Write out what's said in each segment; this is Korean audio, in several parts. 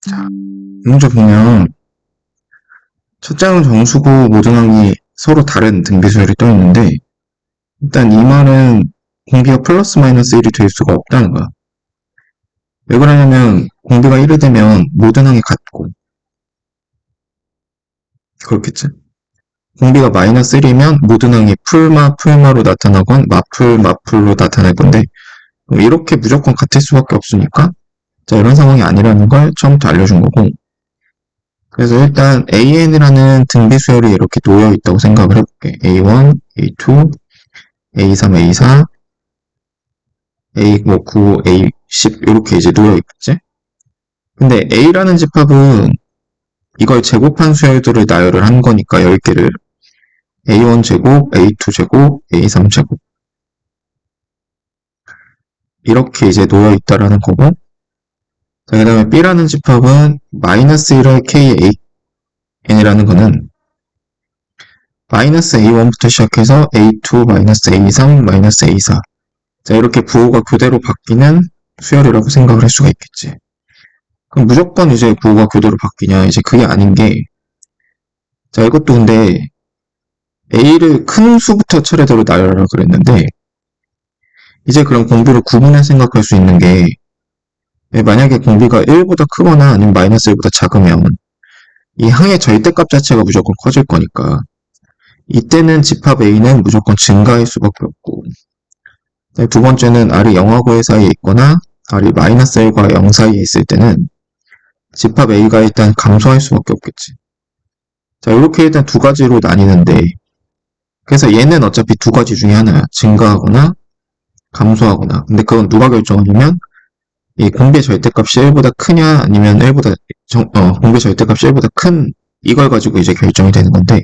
자, 먼저 보면 첫 장은 정수고 모든 항이 서로 다른 등비수열이 떠 있는데 일단 이 말은 공비가 플러스 마이너스 1이 될 수가 없다는 거야. 왜 그러냐면 공비가 1이 되면 모든 항이 같고 그렇겠지? 공비가 마이너스 1이면 모든 항이 풀마로 나타나건 마풀로 나타날 건데 이렇게 무조건 같을 수밖에 없으니까 자, 이런 상황이 아니라는 걸 처음부터 알려준 거고 그래서 일단 AN이라는 등비수열이 이렇게 놓여 있다고 생각을 해볼게. A1, A2, A3, A4, A9, A10 이렇게 이제 놓여 있겠지? 근데 A라는 집합은 이걸 제곱한 수열들을 나열을 한 거니까 10개를 A1 제곱, A2 제곱, A3 제곱 이렇게 이제 놓여 있다라는 거고 자, 그 다음에 B라는 집합은 마이너스 1의 KAN이라는 거는 마이너스 A1부터 시작해서 A2, 마이너스 A3, 마이너스 A4 자, 이렇게 부호가 교대로 바뀌는 수열이라고 생각을 할 수가 있겠지. 그럼 무조건 이제 부호가 교대로 바뀌냐? 이제 그게 아닌 게, 자, 이것도 근데 A를 큰 수부터 차례대로 나열하라 그랬는데, 이제 그럼 공비를 구분해 생각할 수 있는 게, 만약에 공비가 1보다 크거나 아니면 마이너스 1보다 작으면, 이 항의 절대값 자체가 무조건 커질 거니까, 이때는 집합 A는 무조건 증가할 수밖에 없고, 두 번째는 R이 0하고 1 사이에 있거나, R이 마이너스 1과 0 사이에 있을 때는, 집합 A가 일단 감소할 수밖에 없겠지. 자, 이렇게 일단 두 가지로 나뉘는데, 그래서 얘는 어차피 두 가지 중에 하나야. 증가하거나 감소하거나. 근데 그건 누가 결정하냐면, 이 공비의 절대값이 1보다 크냐, 아니면 공비의 절대값이 1보다 큰, 이걸 가지고 이제 결정이 되는 건데,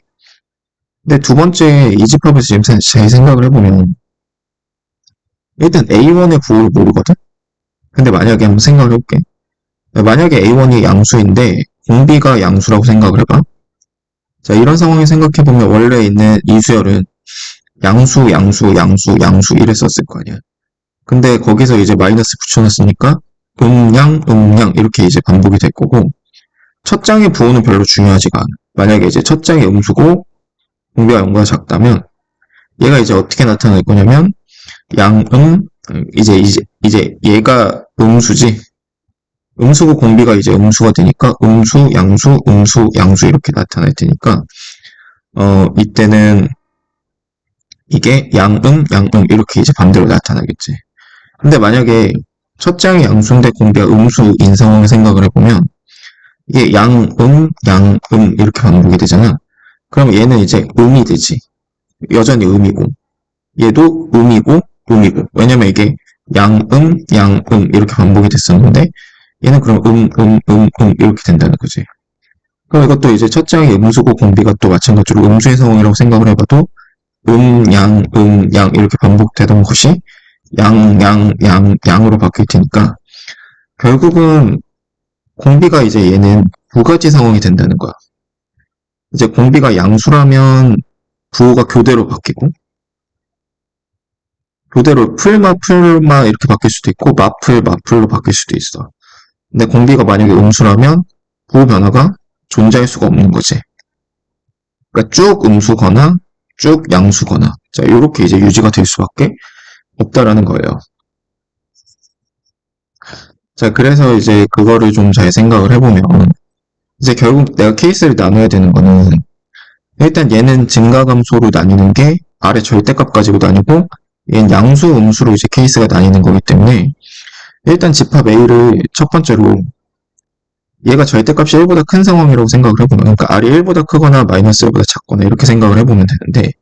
근데 두 번째 이 집합에서 지금 제 생각을 해보면, 일단 A1의 부호를 모르거든? 근데 만약에 한번 생각을 해볼게. 만약에 A1이 양수인데, 공비가 양수라고 생각을 해봐. 자, 이런 상황을 생각해보면 원래 있는 이 수열은 양수 이랬었을 거 아니야. 근데 거기서 이제 마이너스 붙여놨으니까 양 이렇게 이제 반복이 될 거고 첫 장의 부호는 별로 중요하지가 않아. 만약에 이제 첫 장이 음수고 공비가 0보다 작다면 얘가 이제 어떻게 나타날 거냐면 이제 얘가 음수지. 음수고 공비가 이제 음수가 되니까 양수 이렇게 나타날 테니까 이때는 이게 이렇게 이제 반대로 나타나겠지. 근데 만약에 첫 장이 양수인데 공비가 음수인 상황을 생각을 해보면 이게 이렇게 반복이 되잖아. 그럼 얘는 이제 음이 되지. 여전히 음이고 얘도 음이고 왜냐면 이게 이렇게 반복이 됐었는데 얘는 그럼 이렇게 된다는 거지. 그럼 이것도 이제 첫 장이 음수고 공비가 또 마찬가지로 음수의 상황이라고 생각을 해봐도 양 이렇게 반복되던 것이 양으로 바뀔 테니까 결국은 공비가 이제 얘는 두 가지 상황이 된다는 거야. 이제 공비가 양수라면 부호가 교대로 바뀌고 교대로 풀마 이렇게 바뀔 수도 있고 마풀로 바뀔 수도 있어. 근데 공비가 만약에 음수라면 부호 변화가 존재할 수가 없는 거지. 그러니까 쭉 음수거나 쭉 양수거나 자 이렇게 이제 유지가 될 수밖에 없다라는 거예요. 자 그래서 이제 그거를 좀 잘 생각을 해보면 이제 결국 내가 케이스를 나눠야 되는 거는 일단 얘는 증가 감소로 나뉘는 게 아래 절대값 가지고 나뉘고 얘는 양수 음수로 이제 케이스가 나뉘는 거기 때문에 일단 집합 A를 첫 번째로 얘가 절대값이 1보다 큰 상황이라고 생각을 해보면 그러니까 R이 1보다 크거나 마이너스 1보다 작거나 이렇게 생각을 해보면 되는데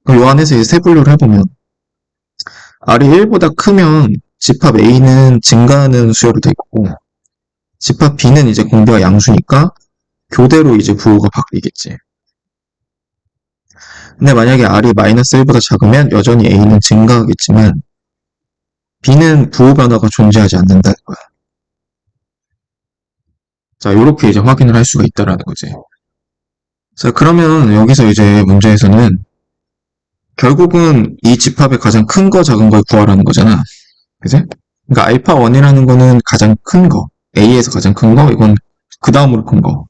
그럼 요 안에서 이제 세분류를 해보면 R이 1보다 크면 집합 A는 증가하는 수열이 되고 집합 B는 이제 공비가 양수니까 교대로 이제 부호가 바뀌겠지. 근데 만약에 R이 마이너스 1보다 작으면 여전히 A는 증가하겠지만 B는 부호 변화가 존재하지 않는다는 거야. 자, 이렇게 이제 확인을 할 수가 있다라는 거지. 자, 그러면 여기서 이제 문제에서는 결국은 이 집합의 가장 큰 거, 작은 걸 구하라는 거잖아. 그지? 그러니까 알파 1이라는 거는 가장 큰 거, A에서 가장 큰 거, 이건 그 다음으로 큰 거.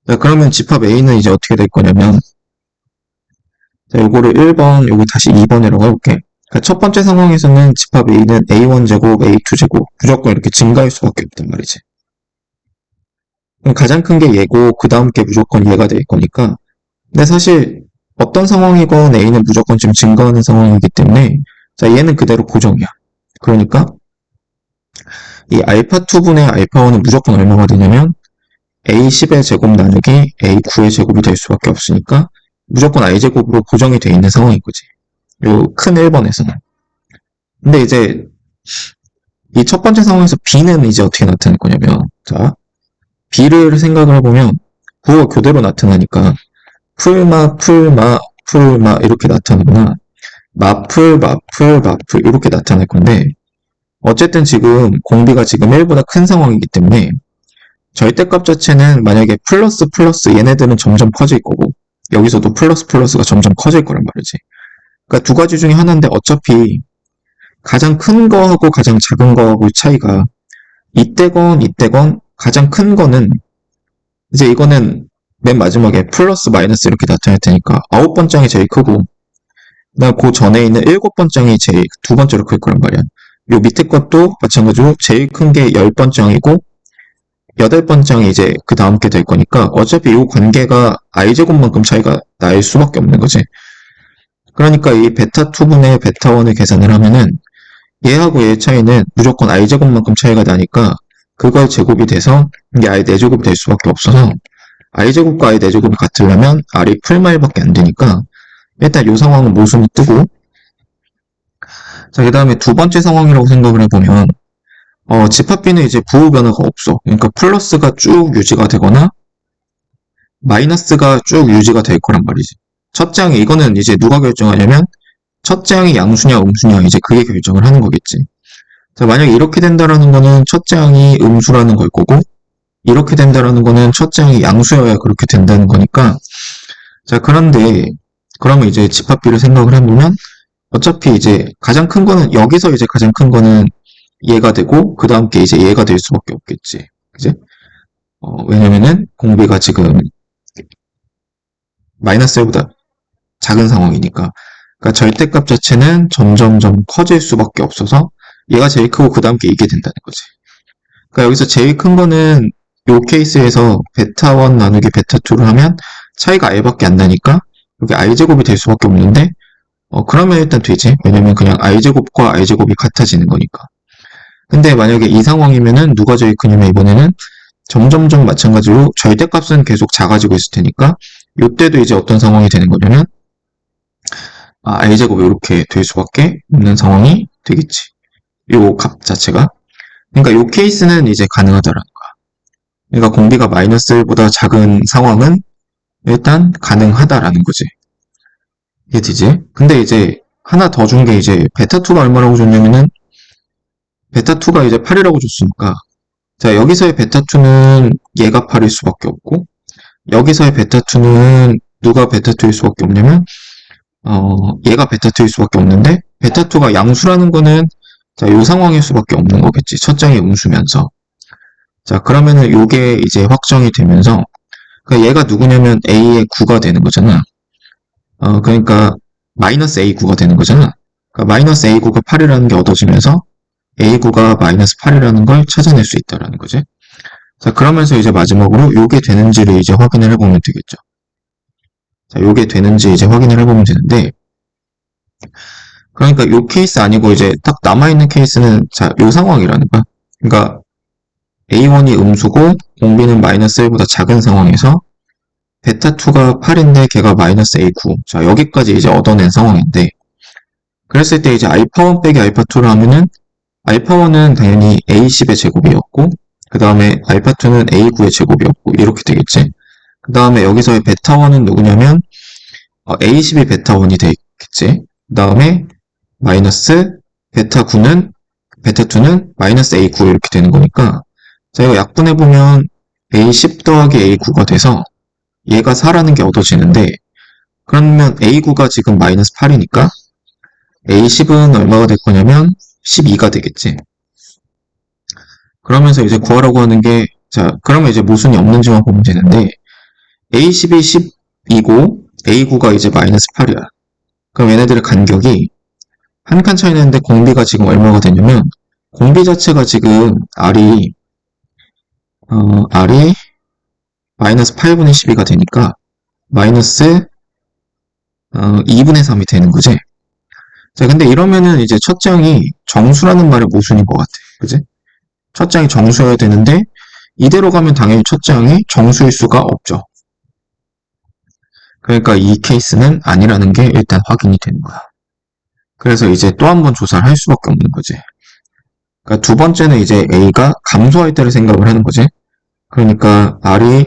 자, 그러면 집합 A는 이제 어떻게 될 거냐면, 자, 요거를 1번, 여기 다시 2번이라고 해볼게. 그러니까 첫 번째 상황에서는 집합 A는 A1제곱, A2제곱, 무조건 이렇게 증가할 수밖에 없단 말이지. 그럼 가장 큰 게 얘고, 그 다음 게 무조건 얘가 될 거니까. 근데 사실, 어떤 상황이건 A는 무조건 지금 증가하는 상황이기 때문에, 자, 얘는 그대로 고정이야. 그러니까, 이 알파2분의 알파1은 무조건 얼마가 되냐면, A10의 제곱 나누기 A9의 제곱이 될 수밖에 없으니까, 무조건 i제곱으로 고정이 돼 있는 상황인 거지. 요 큰 1번에서는. 근데 이제 이 첫 번째 상황에서 B는 이제 어떻게 나타날 거냐면, 자, B를 생각을 해보면 부호가 교대로 나타나니까 풀마, 풀마, 풀마 이렇게 나타나거나 마풀, 마풀, 마풀 이렇게 나타날 건데, 어쨌든 지금 공비가 지금 1보다 큰 상황이기 때문에 절대값 자체는 만약에 플러스 플러스 얘네들은 점점 커질 거고, 여기서도 플러스 플러스가 점점 커질 거란 말이지. 그러니까 두 가지 중에 하나인데 어차피 가장 큰 거하고 가장 작은 거하고의 차이가 이때건 가장 큰 거는 이제 이거는 맨 마지막에 플러스 마이너스 이렇게 나타날 테니까 9번장이 제일 크고, 그다음 그 전에 있는 7번장이 제일 두 번째로 클 거란 말이야. 요 밑에 것도 마찬가지로 제일 큰 게 10번장이고 8번장이 이제 그 다음 게 될 거니까 어차피 이 관계가 i제곱만큼 차이가 날 수밖에 없는 거지. 그러니까 이 베타2분의 베타1을 계산을 하면은 얘하고 얘의 차이는 무조건 i제곱만큼 차이가 나니까 그걸 제곱이 돼서 이게 i 4제곱이 될 수밖에 없어서 i제곱과 i 4제곱이 같으려면 r이 풀마일밖에 안 되니까 일단 이 상황은 모순이 뜨고, 자, 그 다음에 두 번째 상황이라고 생각을 해보면 집합 B는 이제 부호 변화가 없어. 그러니까 플러스가 쭉 유지가 되거나 마이너스가 쭉 유지가 될 거란 말이지. 첫 장에 이거는 이제 누가 결정하냐면 첫 장이 양수냐 음수냐 이제 그게 결정을 하는 거겠지. 자, 만약에 이렇게 된다라는 거는 첫 장이 음수라는 걸 거고, 이렇게 된다라는 거는 첫 장이 양수여야 그렇게 된다는 거니까. 자, 그런데 그러면 이제 집합비를 생각을 해보면 어차피 이제 가장 큰 거는 여기서 이제 가장 큰 거는 얘가 되고 그 다음 게 이제 얘가 될 수밖에 없겠지. 그지? 왜냐면은 공비가 지금 마이너스 1보다 작은 상황이니까. 그러니까 절대값 자체는 점점점 커질 수밖에 없어서 얘가 제일 크고 그 다음 게 이게 된다는 거지. 그러니까 여기서 제일 큰 거는 요 케이스에서 베타1 나누기 베타2를 하면 차이가 i밖에 안 나니까 여기 i제곱이 될 수밖에 없는데, 그러면 일단 되지. 왜냐면 그냥 i제곱과 i제곱이 같아지는 거니까. 근데 만약에 이 상황이면은 누가 제일 크냐면 이번에는 점점점 마찬가지로 절대값은 계속 작아지고 있을 테니까 이때도 이제 어떤 상황이 되는 거냐면 i제곱이 이렇게 될 수밖에 없는 상황이 되겠지. 요 값 자체가. 그러니까 요 케이스는 이제 가능하다라는 거야. 그러니까 공비가 마이너스 1보다 작은 상황은 일단 가능하다라는 거지. 이해되지? 근데 이제 하나 더 준 게 이제 베타2가 얼마라고 줬냐면은 베타2가 이제 8이라고 줬으니까, 자, 여기서의 베타2는 얘가 8일 수밖에 없고, 여기서의 베타2는 누가 베타2일 수밖에 없냐면 얘가 베타2일 수밖에 없는데, 베타2가 양수라는 거는 자, 요 상황일 수밖에 없는 거겠지. 첫 장이 음수면서. 자, 그러면은 요게 이제 확정이 되면서, 그러니까 얘가 누구냐면 A의 9가 되는 거잖아. 그러니까 마이너스 A9가 되는 거잖아. 그러니까 마이너스 A9가 8이라는 게 얻어지면서 A9가 마이너스 8이라는 걸 찾아낼 수 있다라는 거지. 자, 그러면서 이제 마지막으로 요게 되는지를 이제 확인을 해보면 되겠죠. 자, 요게 되는지 이제 확인을 해보면 되는데, 그러니까 요 케이스 아니고 이제 딱 남아있는 케이스는 자, 요 상황이라는 거야. 그러니까 A1이 음수고 공비는 마이너스 1보다 작은 상황에서 베타2가 8인데 걔가 마이너스 A9. 자, 여기까지 이제 얻어낸 상황인데, 그랬을 때 이제 알파1 빼기 알파2를 하면은 알파1은 당연히 A10의 제곱이었고, 그 다음에 알파2는 A9의 제곱이었고, 이렇게 되겠지. 그 다음에 여기서의 베타1은 누구냐면 A10이 베타1이 되겠지. 그 다음에 마이너스 베타2는 마이너스 A9 이렇게 되는 거니까, 자, 이거 약분해보면 A10 더하기 A9가 돼서 얘가 4라는 게 얻어지는데, 그러면 A9가 지금 마이너스 8이니까 A10은 얼마가 될 거냐면 12가 되겠지. 그러면서 이제 구하라고 하는 게 자, 그러면 이제 모순이 없는지만 보면 되는데, A12, 10이고, A9가 이제 마이너스 8이야. 그럼 얘네들의 간격이 한 칸 차이 나는데 공비가 지금 얼마가 되냐면, 공비 자체가 지금 R이 마이너스 8분의 12가 되니까, 마이너스 2분의 3이 되는 거지. 자, 근데 이러면은 이제 첫 장이 정수라는 말의 모순인 것 같아. 그지? 첫 장이 정수여야 되는데, 이대로 가면 당연히 첫 장이 정수일 수가 없죠. 그러니까 이 케이스는 아니라는 게 일단 확인이 되는 거야. 그래서 이제 또 한 번 조사를 할 수밖에 없는 거지. 그러니까 두 번째는 이제 A가 감소할 때를 생각을 하는 거지. 그러니까 R이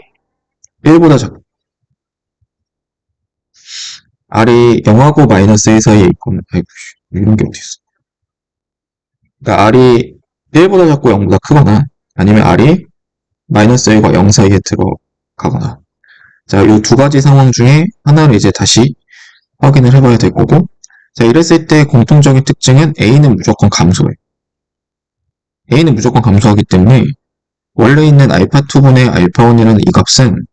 0하고 마이너스 1 사이에 있고, 이런 게 어디 있어. 그러니까 R이 1보다 작고 0보다 크거나, 아니면 R이 마이너스 1과 0 사이에 들어가거나. 자, 이 두 가지 상황 중에 하나를 이제 다시 확인을 해봐야 될 거고, 자, 이랬을 때 공통적인 특징은 A는 무조건 감소해. A는 무조건 감소하기 때문에 원래 있는 알파2분의 알파1이라는 이 값은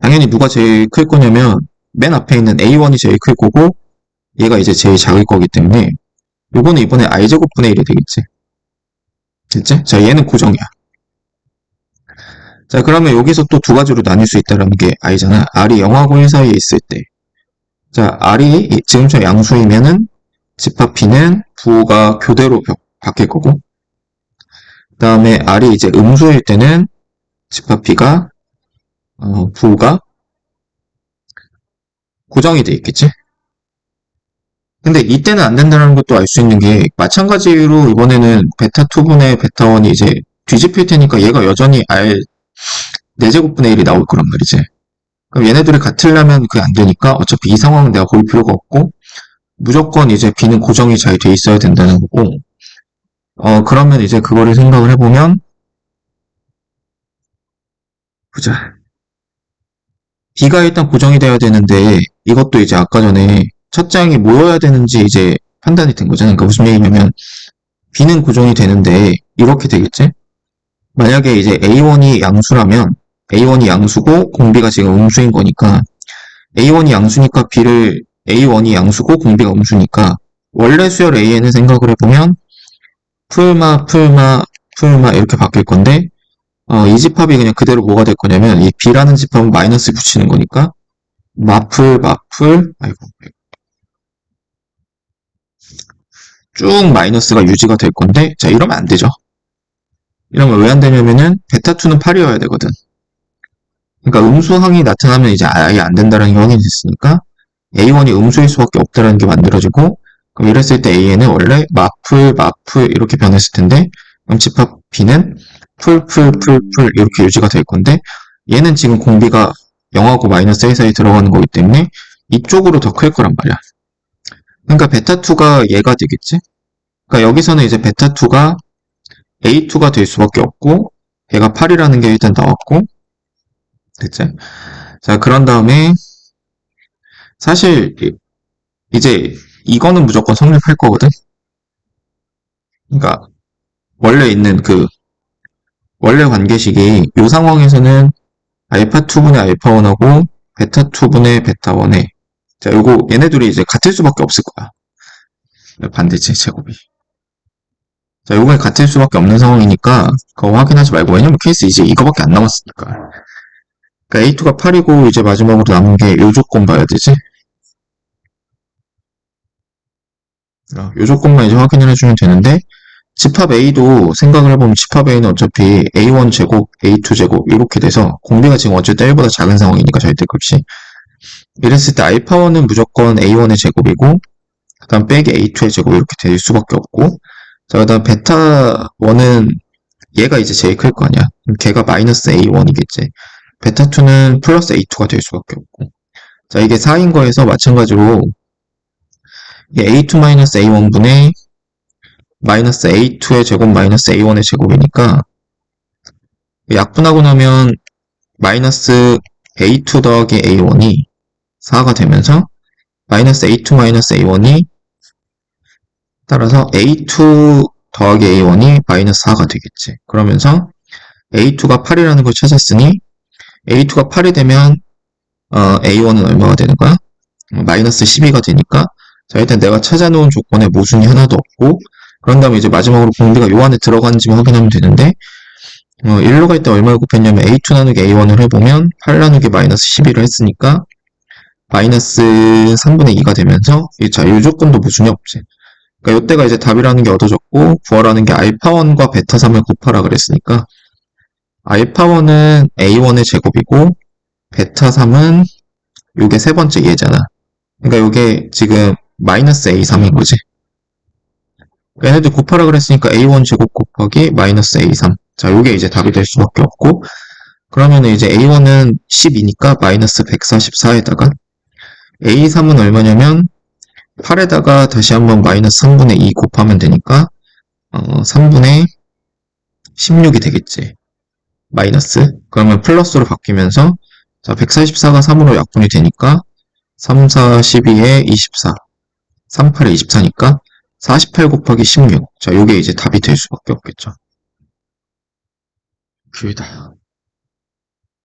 당연히 누가 제일 클 거냐면 맨 앞에 있는 A1이 제일 클 거고 얘가 이제 제일 작을 거기 때문에 요거는 이번에 I제곱분의 1이 되겠지. 됐지? 자, 얘는 고정이야. 자, 그러면 여기서 또 두 가지로 나뉠 수 있다는 게 I잖아. R이 0하고 1 사이에 있을 때. 자, R이 지금처럼 양수이면은 집합 B는 부호가 교대로 바뀔 거고, 그 다음에 R이 이제 음수일 때는 집합 B가, 부호가 고정이 돼 있겠지? 근데 이때는 안 된다는 것도 알 수 있는 게, 마찬가지로 이번에는 베타2분의 베타1이 이제 뒤집힐 테니까 얘가 여전히 R 4제곱분의 1이 나올 거란 말이지. 그럼 얘네들이 같으려면 그게 안 되니까 어차피 이 상황은 내가 볼 필요가 없고, 무조건 이제 B는 고정이 잘 돼 있어야 된다는 거고, 그러면 이제 그거를 생각을 해보면, 보자. B가 일단 고정이 돼야 되는데, 이것도 이제 아까 전에 첫 장이 모여야 되는지 이제 판단이 된 거잖아요. 그러니까 무슨 얘기냐면, B는 고정이 되는데, 이렇게 되겠지? 만약에 이제 A1이 양수라면, A1이 양수고, 공비가 지금 음수인 거니까, A1이 양수니까 A1이 양수고, 공비가 음수니까, 원래 수열 A에는 생각을 해보면, 풀마 이렇게 바뀔 건데, 이 집합이 그냥 그대로 뭐가 될 거냐면, 이 B라는 집합은 마이너스 붙이는 거니까, 아이고, 쭉 마이너스가 유지가 될 건데, 자, 이러면 안 되죠. 이러면 왜 안 되냐면은, 베타2는 8이어야 되거든. 그러니까 음수항이 나타나면 이제 아예 안 된다는 게 확인이 됐으니까, A1이 음수일 수밖에 없다는 게 만들어지고, 그럼 이랬을 때 A는 원래 마풀 이렇게 변했을 텐데, 그럼 집합 B는 풀 이렇게 유지가 될 건데, 얘는 지금 공비가 0하고 마이너스 1 사이에 들어가는 거기 때문에 이쪽으로 더 클 거란 말이야. 그러니까 베타2가 얘가 되겠지? 그러니까 여기서는 이제 베타2가 A2가 될 수밖에 없고, 얘가 8이라는 게 일단 나왔고, 됐지? 자, 그런 다음에, 사실, 이제, 이거는 무조건 성립할 거거든? 그러니까, 원래 있는 원래 관계식이, 이 상황에서는 알파2분의 알파1하고, 베타2분의 베타1에, 자, 얘네들이 이제 같을 수밖에 없을 거야. 반대체 제곱이. 자, 요게 같을 수밖에 없는 상황이니까, 그거 확인하지 말고, 왜냐면 케이스 이제 이거밖에 안 남았으니까. 그러니까 A2가 8이고, 이제 마지막으로 남은 게 요 조건 봐야 되지? 요 조건만 이제 확인을 해주면 되는데, 집합 A도 생각을 해보면 집합 A는 어차피 A1 제곱, A2 제곱, 이렇게 돼서, 공비가 지금 어쨌든 1보다 작은 상황이니까 절대값이. 이랬을 때 알파1은 무조건 A1의 제곱이고, 그 다음 빼기 A2의 제곱 이렇게 될 수밖에 없고, 자, 그 다음 베타1은 얘가 이제 제일 클 거 아니야. 그럼 걔가 마이너스 A1이겠지. 베타2는 플러스 A2가 될 수밖에 없고. 자, 이게 4인 거에서 마찬가지로 A2-A1분의 마이너스 A2의 제곱 마이너스 A1의 제곱이니까 약분하고 나면 마이너스 A2 더하기 A1이 4가 되면서 마이너스 A2 마이너스 A1이 따라서 A2 더하기 A1이 마이너스 4가 되겠지. 그러면서 A2가 8이라는 걸 찾았으니 A2가 8이 되면 A1은 얼마가 되는 거야? 마이너스 12가 되니까 자 일단 내가 찾아놓은 조건에 모순이 하나도 없고 그런 다음에 이제 마지막으로 공비가 요 안에 들어가는지만 확인하면 되는데 1로 갈 때 얼마를 곱했냐면 A2 나누기 A1을 해보면 8 나누기 마이너스 12를 했으니까 마이너스 3분의 2가 되면서 자, 이 조건도 모순이 없지. 그러니까 이때가 이제 답이라는 게 얻어졌고 구하라는 게 알파1과 베타3을 곱하라 그랬으니까 알파1은 A1의 제곱이고 베타3은 요게 세 번째 예잖아. 그러니까 요게 지금 마이너스 A3인 거지. 그러니까 얘네들 곱하라 그랬으니까 A1 제곱 곱하기 마이너스 A3. 자, 요게 이제 답이 될 수밖에 없고 그러면 이제 A1은 12니까 마이너스 144에다가 A3은 얼마냐면 8에다가 다시 한번 마이너스 3분의 2 곱하면 되니까 3분의 16이 되겠지. 마이너스. 그러면 플러스로 바뀌면서 자 144가 3으로 약분이 되니까 3, 4, 12에 24. 3, 8에 24니까 48 곱하기 16. 자, 요게 이제 답이 될 수밖에 없겠죠. 귤다.